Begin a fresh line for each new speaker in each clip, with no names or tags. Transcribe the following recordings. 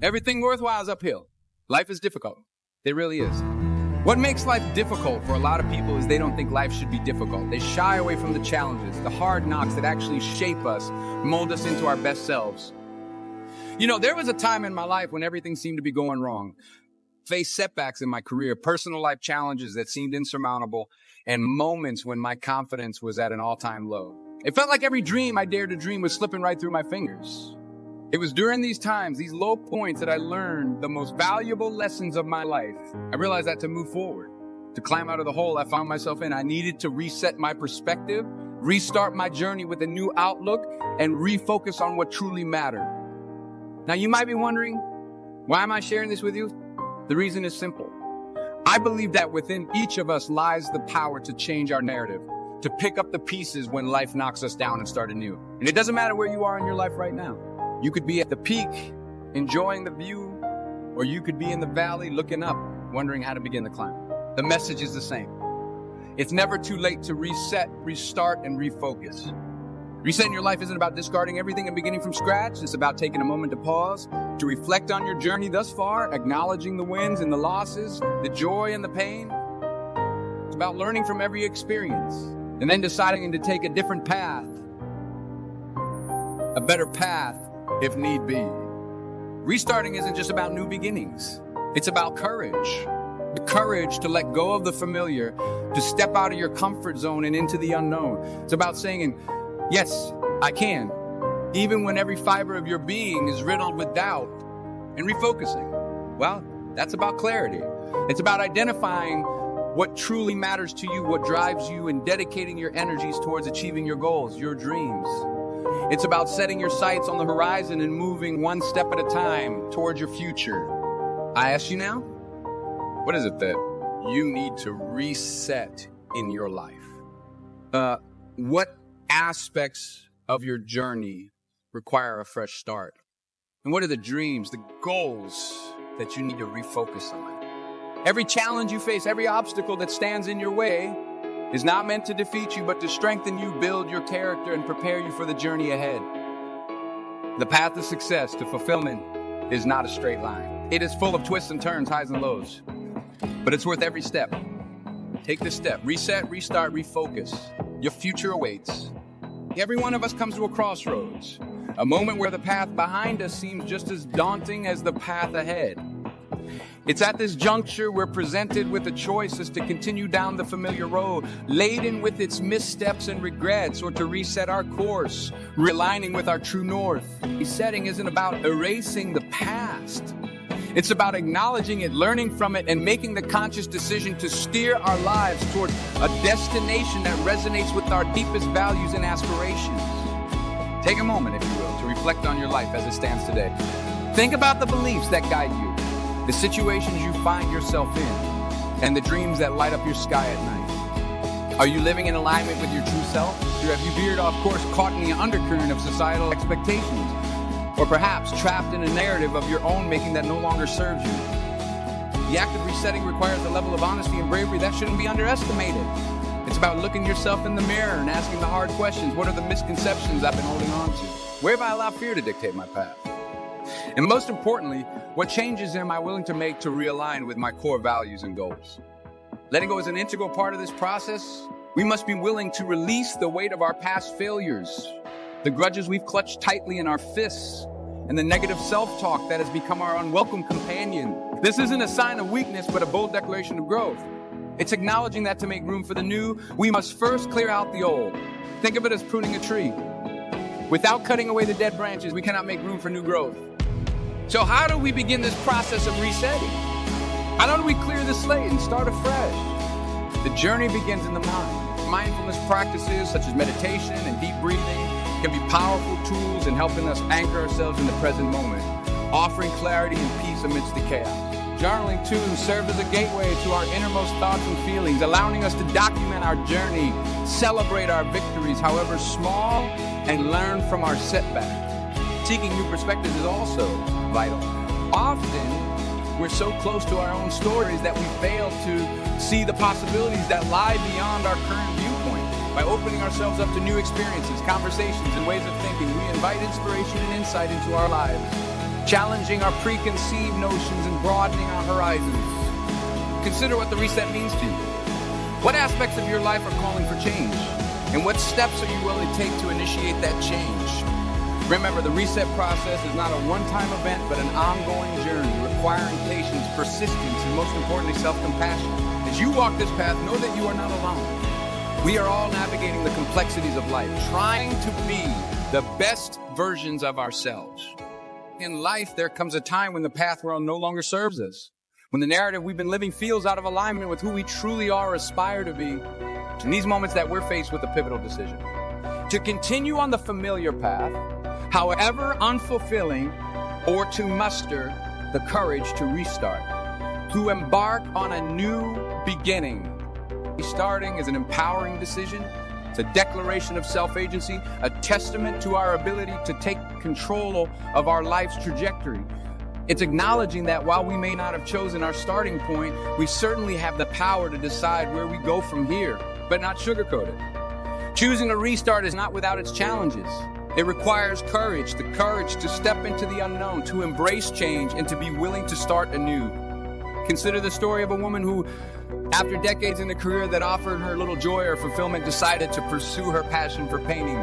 Everything worthwhile is uphill. Life is difficult. It really is. What makes life difficult for a lot of people is they don't think life should be difficult. They shy away from the challenges, the hard knocks that actually shape us, mold us into our best selves. You know, there was a time in my life when everything seemed to be going wrong. Faced setbacks in my career, personal life challenges that seemed insurmountable, and moments when my confidence was at an all-time low. It felt like every dream I dared to dream was slipping right through my fingers. It was during these times, these low points, that I learned the most valuable lessons of my life. I realized that to move forward, to climb out of the hole I found myself in, I needed to reset my perspective, restart my journey with a new outlook, and refocus on what truly mattered. Now, you might be wondering, why am I sharing this with you? The reason is simple. I believe that within each of us lies the power to change our narrative, to pick up the pieces when life knocks us down and start anew. And it doesn't matter where you are in your life right now. You could be at the peak, enjoying the view, or you could be in the valley looking up, wondering how to begin the climb. The message is the same. It's never too late to reset, restart, and refocus. Resetting your life isn't about discarding everything and beginning from scratch. It's about taking a moment to pause, to reflect on your journey thus far, acknowledging the wins and the losses, the joy and the pain. It's about learning from every experience and then deciding to take a different path, a better path if need be. Restarting isn't just about new beginnings. It's about courage. The courage to let go of the familiar, to step out of your comfort zone and into the unknown. It's about saying, yes, I can, even when every fiber of your being is riddled with doubt, and refocusing. Well, that's about clarity. It's about identifying what truly matters to you, what drives you, and dedicating your energies towards achieving your goals, your dreams. It's about setting your sights on the horizon and moving one step at a time towards your future. I ask you now, what is it that you need to reset in your life? What aspects of your journey require a fresh start? And what are the dreams, the goals that you need to refocus on? Every challenge you face, every obstacle that stands in your way is not meant to defeat you, but to strengthen you, build your character, and prepare you for the journey ahead. The path to success, to fulfillment, is not a straight line. It is full of twists and turns, highs and lows, but it's worth every step. Take this step. Reset, restart, refocus. Your future awaits. Every one of us comes to a crossroads, a moment where the path behind us seems just as daunting as the path ahead. It's at this juncture we're presented with a choice as to continue down the familiar road, laden with its missteps and regrets, or to reset our course, realigning with our true north. Resetting isn't about erasing the past. It's about acknowledging it, learning from it, and making the conscious decision to steer our lives toward a destination that resonates with our deepest values and aspirations. Take a moment, if you will, to reflect on your life as it stands today. Think about the beliefs that guide you, the situations you find yourself in, and the dreams that light up your sky at night. Are you living in alignment with your true self? Or have you veered off course, caught in the undercurrent of societal expectations? Or perhaps trapped in a narrative of your own making that no longer serves you? The act of resetting requires a level of honesty and bravery that shouldn't be underestimated. It's about looking yourself in the mirror and asking the hard questions. What are the misconceptions I've been holding on to? Where have I allowed fear to dictate my path? And most importantly, what changes am I willing to make to realign with my core values and goals? Letting go is an integral part of this process. We must be willing to release the weight of our past failures, the grudges we've clutched tightly in our fists, and the negative self-talk that has become our unwelcome companion. This isn't a sign of weakness, but a bold declaration of growth. It's acknowledging that to make room for the new, we must first clear out the old. Think of it as pruning a tree. Without cutting away the dead branches, we cannot make room for new growth. So how do we begin this process of resetting? How do we clear the slate and start afresh? The journey begins in the mind. Mindfulness practices such as meditation and deep breathing can be powerful tools in helping us anchor ourselves in the present moment, offering clarity and peace amidst the chaos. Journaling too serves as a gateway to our innermost thoughts and feelings, allowing us to document our journey, celebrate our victories, however small, and learn from our setbacks. Seeking new perspectives is also vital. Often, we're so close to our own stories that we fail to see the possibilities that lie beyond our current viewpoint. By opening ourselves up to new experiences, conversations, and ways of thinking, we invite inspiration and insight into our lives. challenging our preconceived notions and broadening our horizons. Consider what the reset means to you. What aspects of your life are calling for change? And what steps are you willing to take to initiate that change? Remember, the reset process is not a one-time event, but an ongoing journey requiring patience, persistence, and most importantly, self-compassion. As you walk this path, know that you are not alone. We are all navigating the complexities of life, trying to be the best versions of ourselves. In life, there comes a time when the path we're on no longer serves us, when the narrative we've been living feels out of alignment with who we truly are or aspire to be. It's in these moments that we're faced with a pivotal decision. To continue on the familiar path, however unfulfilling, or to muster the courage to restart, to embark on a new beginning. Restarting is an empowering decision. It's a declaration of self-agency, a testament to our ability to take control of our life's trajectory. It's acknowledging that while we may not have chosen our starting point, we certainly have the power to decide where we go from here, but not sugarcoat it. Choosing a restart is not without its challenges. It requires courage, the courage to step into the unknown, to embrace change, and to be willing to start anew. Consider the story of a woman who, after decades in a career that offered her little joy or fulfillment, decided to pursue her passion for painting.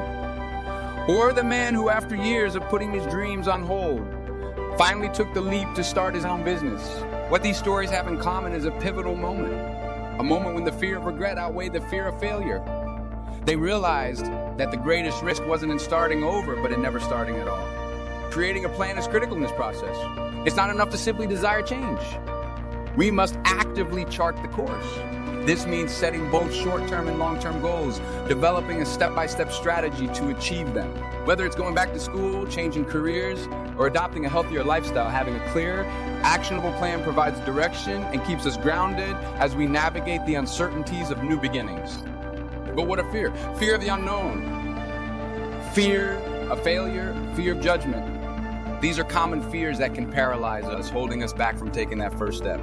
Or the man who, after years of putting his dreams on hold, finally took the leap to start his own business. What these stories have in common is a pivotal moment, a moment when the fear of regret outweighed the fear of failure. They realized that the greatest risk wasn't in starting over, but in never starting at all. Creating a plan is critical in this process. It's not enough to simply desire change. We must actively chart the course. This means setting both short-term and long-term goals, developing a step-by-step strategy to achieve them. Whether it's going back to school, changing careers, or adopting a healthier lifestyle, having a clear, actionable plan provides direction and keeps us grounded as we navigate the uncertainties of new beginnings. But what of fear? Fear of the unknown. Fear of failure, fear of judgment. These are common fears that can paralyze us, holding us back from taking that first step.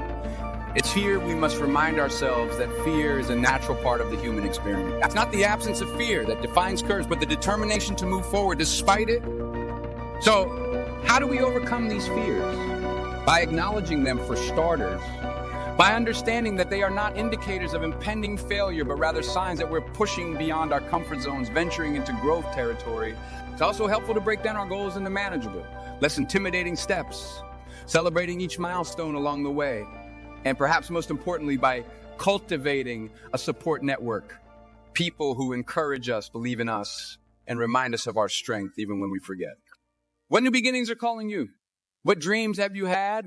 It's here we must remind ourselves that fear is a natural part of the human experience. It's not the absence of fear that defines courage, but the determination to move forward despite it. So, how do we overcome these fears? By acknowledging them for starters. By understanding that they are not indicators of impending failure, but rather signs that we're pushing beyond our comfort zones, venturing into growth territory. It's also helpful to break down our goals into manageable, less intimidating steps, celebrating each milestone along the way, and perhaps most importantly, by cultivating a support network, people who encourage us, believe in us, and remind us of our strength even when we forget. What new beginnings are calling you? What dreams have you had?